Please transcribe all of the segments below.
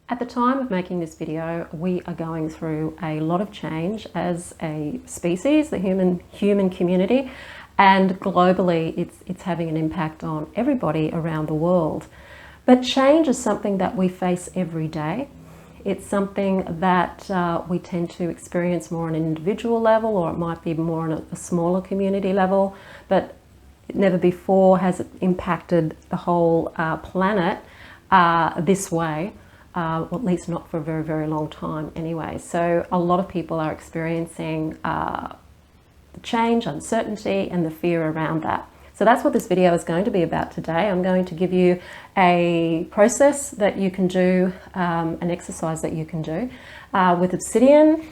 At the time of making this video, we are going through a lot of change as a species, the human community, and globally it's having an impact on everybody around the world. But change is something that we face every day. It's something that we tend to experience more on an individual level, or it might be more on a smaller community level, but never before has it impacted the whole planet this way. Well, at least not for a very, very long time anyway. So a lot of people are experiencing the change, uncertainty, and the fear around that. So that's what this video is going to be about today. I'm going to give you a process that you can do, an exercise that you can do with Obsidian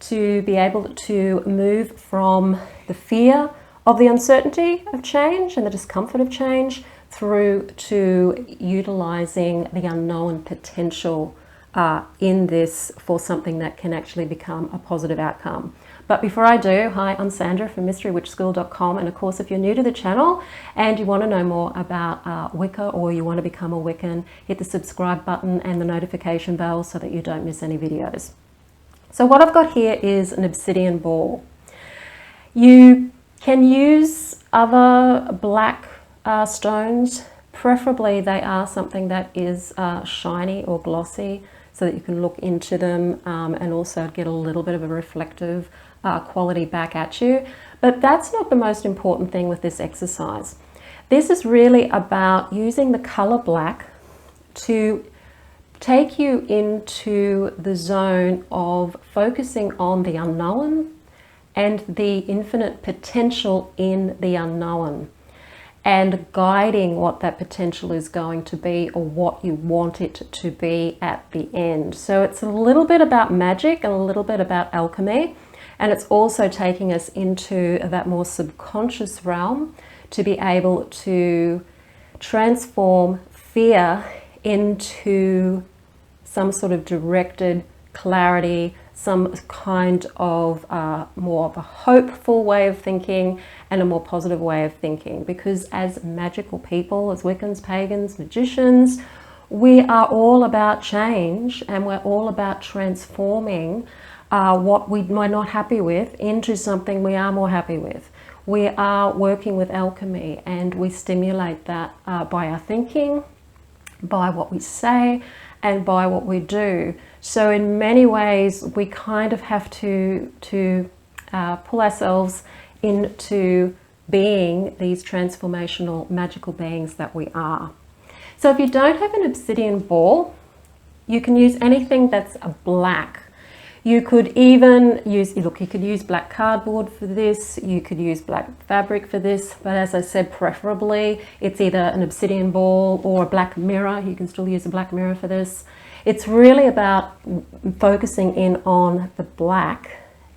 to be able to move from the fear of the uncertainty of change and the discomfort of change through to utilizing the unknown potential in this for something that can actually become a positive outcome. But before I do, hi, I'm Sandra from MysteryWitchSchool.com, and of course if you're new to the channel and you want to know more about Wicca, or you want to become a Wiccan, hit the subscribe button and the notification bell so that you don't miss any videos. So what I've got here is an obsidian ball. You can use other black stones, preferably they are something that is shiny or glossy so that you can look into them and also get a little bit of a reflective quality back at you. But that's not the most important thing with this exercise. This is really about using the color black to take you into the zone of focusing on the unknown and the infinite potential in the unknown, and guiding what that potential is going to be, or what you want it to be at the end. So it's a little bit about magic and a little bit about alchemy, and it's also taking us into that more subconscious realm to be able to transform fear into some sort of directed clarity, some kind of more of a hopeful way of thinking and a more positive way of thinking. Because as magical people, as Wiccans, pagans, magicians, we are all about change, and we're all about transforming what we might not happy with into something we are more happy with. We are working with alchemy, and we stimulate that by our thinking, by what we say, and by what we do. So in many ways, we kind of have to pull ourselves into being these transformational magical beings that we are. So if you don't have an obsidian ball, you can use anything that's a black. You could even use, look, you could use black cardboard for this, you could use black fabric for this, but as I said, preferably it's either an obsidian ball or a black mirror. You can still use a black mirror for this. It's really about focusing in on the black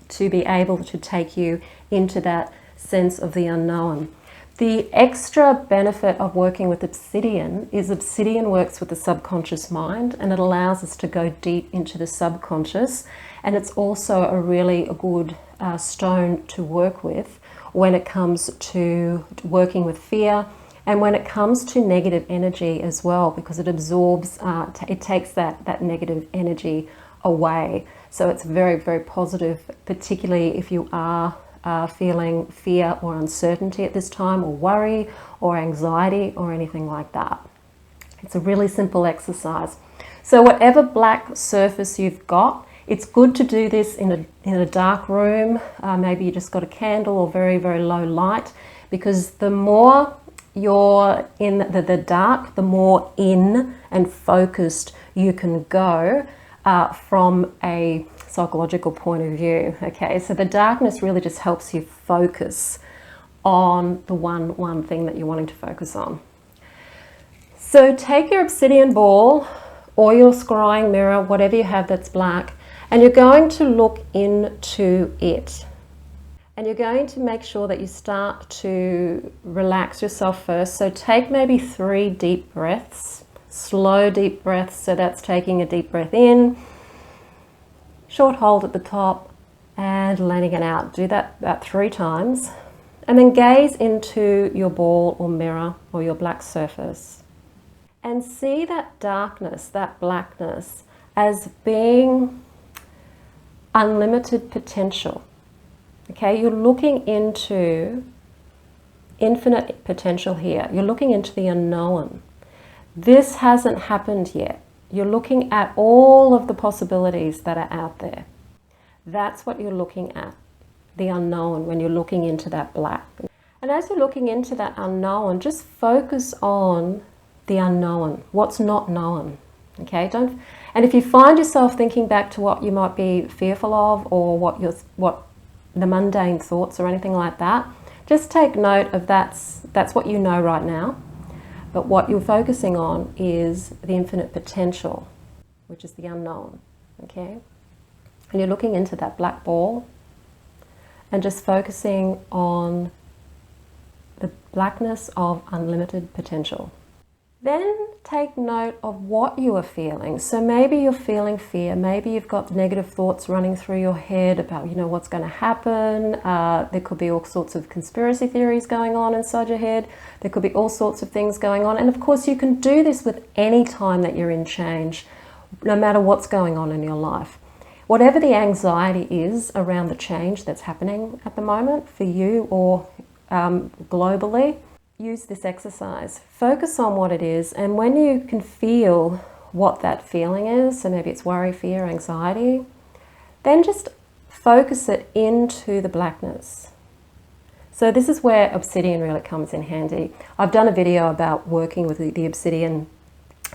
to be able to take you into that sense of the unknown. The extra benefit of working with obsidian is obsidian works with the subconscious mind, and it allows us to go deep into the subconscious, and it's also a really good stone to work with when it comes to working with fear, and when it comes to negative energy as well, because it absorbs, it takes that negative energy away. So it's very, very positive, particularly if you are feeling fear or uncertainty at this time, or worry or anxiety or anything like that. It's a really simple exercise. So whatever black surface you've got, it's good to do this in a dark room. Maybe you just got a candle or very, very low light, because the more you're in the dark, the more in and focused you can go from a psychological point of view. Okay, so the darkness really just helps you focus on the one thing that you're wanting to focus on. So take your obsidian ball or your scrying mirror, whatever you have that's black, and you're going to look into it. And you're going to make sure that you start to relax yourself first. So take maybe 3 deep breaths, slow deep breaths. So that's taking a deep breath in, short hold at the top, and letting it out. Do that about 3 times. And then gaze into your ball or mirror or your black surface. and see that darkness, that blackness, as being unlimited potential. Okay, you're looking into infinite potential here. You're looking into the unknown. This hasn't happened yet. You're looking at all of the possibilities that are out there. That's what you're looking at, the unknown, when you're looking into that black. And as you're looking into that unknown, just focus on the unknown, what's not known. Okay, and if you find yourself thinking back to what you might be fearful of, or what the mundane thoughts or anything like that, just take note of that's what you know right now. But what you're focusing on is the infinite potential, which is the unknown. Okay, and you're looking into that black ball and just focusing on the blackness of unlimited potential. Then take note of what you are feeling. So maybe you're feeling fear. Maybe you've got negative thoughts running through your head about, what's going to happen. There could be all sorts of conspiracy theories going on inside your head. There could be all sorts of things going on. And of course, you can do this with any time that you're in change, no matter what's going on in your life. Whatever the anxiety is around the change that's happening at the moment for you or globally, use this exercise. Focus on what it is, and when you can feel what that feeling is, so maybe it's worry, fear, anxiety, then just focus it into the blackness. So this is where obsidian really comes in handy. I've done a video about working with the obsidian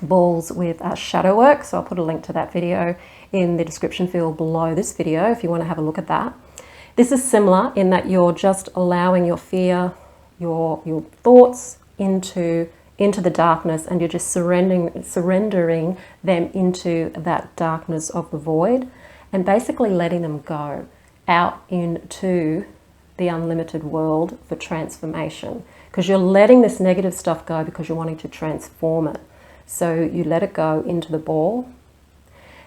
balls with shadow work, so I'll put a link to that video in the description field below this video if you want to have a look at that. This is similar in that you're just allowing your fear, your thoughts into the darkness, and you're just surrendering them into that darkness of the void, and basically letting them go out into the unlimited world for transformation, because you're letting this negative stuff go because you're wanting to transform it. So you let it go into the ball,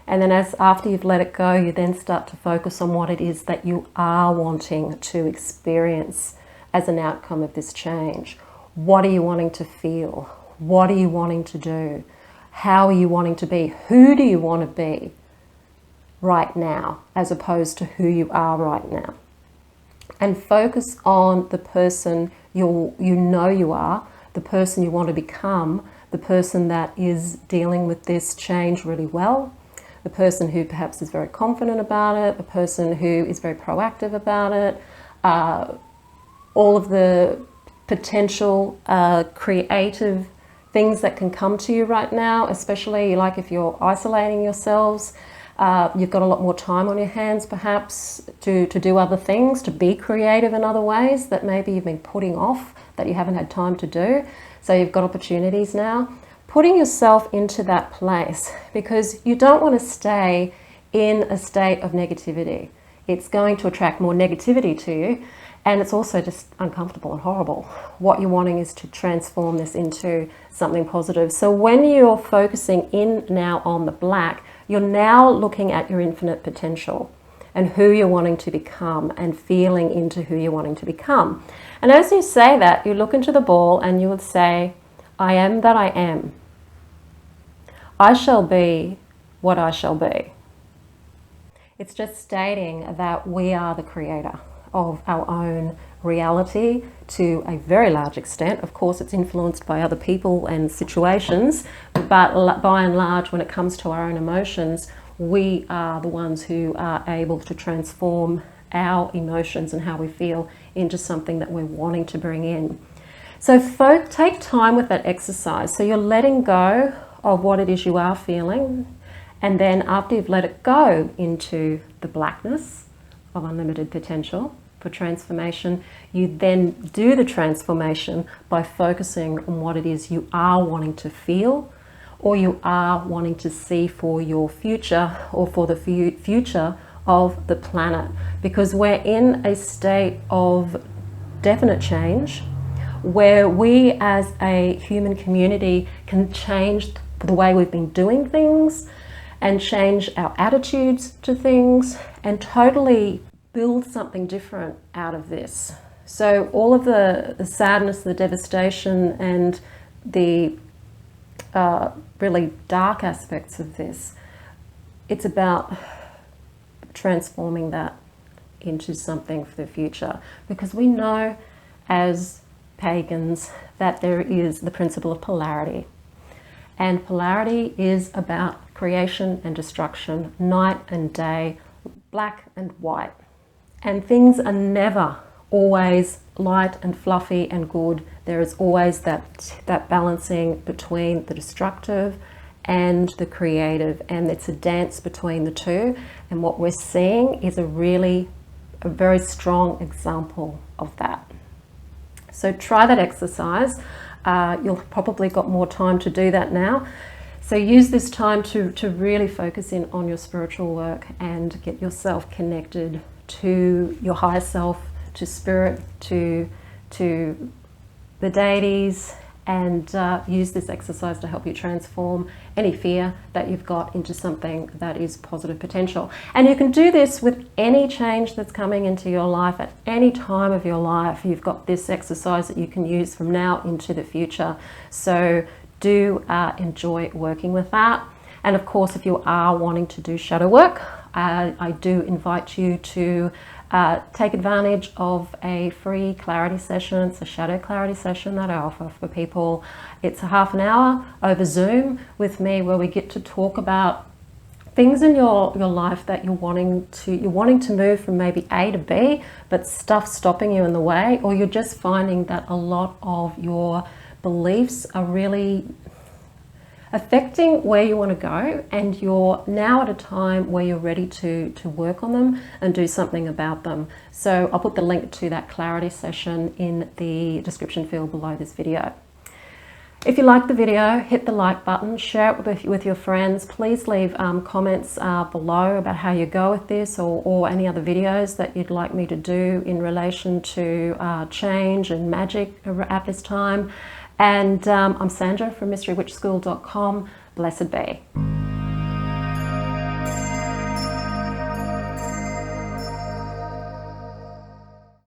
and then after you've let it go, you then start to focus on what it is that you are wanting to experience as an outcome of this change. What are you wanting to feel? What are you wanting to do? How are you wanting to be? Who do you want to be right now, as opposed to who you are right now? And focus on the person you know you are, the person you want to become, the person that is dealing with this change really well, the person who perhaps is very confident about it, the person who is very proactive about it, all of the potential creative things that can come to you right now, especially like if you're isolating yourselves, you've got a lot more time on your hands perhaps to do other things, to be creative in other ways that maybe you've been putting off, that you haven't had time to do. So you've got opportunities now. Putting yourself into that place, because you don't want to stay in a state of negativity. It's going to attract more negativity to you, and it's also just uncomfortable and horrible. What you're wanting is to transform this into something positive. So when you're focusing in now on the black, you're now looking at your infinite potential and who you're wanting to become, and feeling into who you're wanting to become. And as you say that, you look into the ball and you would say, I am that I am. I shall be what I shall be. It's just stating that we are the creator of our own reality to a very large extent. Of course, it's influenced by other people and situations, but by and large, when it comes to our own emotions, we are the ones who are able to transform our emotions and how we feel into something that we're wanting to bring in. So take time with that exercise. So you're letting go of what it is you are feeling, and then after you've let it go into the blackness of unlimited potential for transformation, you then do the transformation by focusing on what it is you are wanting to feel, or you are wanting to see for your future, or for the future of the planet. Because we're in a state of definite change, where we as a human community can change the way we've been doing things, and change our attitudes to things, and totally build something different out of this. So all of the sadness, the devastation, and the really dark aspects of this, it's about transforming that into something for the future, because we know as pagans that there is the principle of polarity, and polarity is about creation and destruction, night and day, black and white, and things are never always light and fluffy and good. There is always that balancing between the destructive and the creative, and it's a dance between the two, and what we're seeing is a very strong example of that. So try that exercise. You'll probably got more time to do that now. So use this time to really focus in on your spiritual work and get yourself connected to your higher self, to spirit, to the deities, and use this exercise to help you transform any fear that you've got into something that is positive potential. And you can do this with any change that's coming into your life at any time of your life. You've got this exercise that you can use from now into the future. So do enjoy working with that. And of course, if you are wanting to do shadow work, I do invite you to take advantage of a free clarity session. It's a shadow clarity session that I offer for people. It's a half an hour over Zoom with me, where we get to talk about things in your life that you're wanting to move from maybe A to B, but stuff's stopping you in the way, or you're just finding that a lot of your beliefs are really affecting where you want to go, and you're now at a time where you're ready to work on them and do something about them. So I'll put the link to that clarity session in the description field below this video. If you like the video, hit the like button, share it with your friends. Please leave comments below about how you go with this, or any other videos that you'd like me to do in relation to change and magic at this time. And I'm Sandra from mysterywitchschool.com. Blessed be.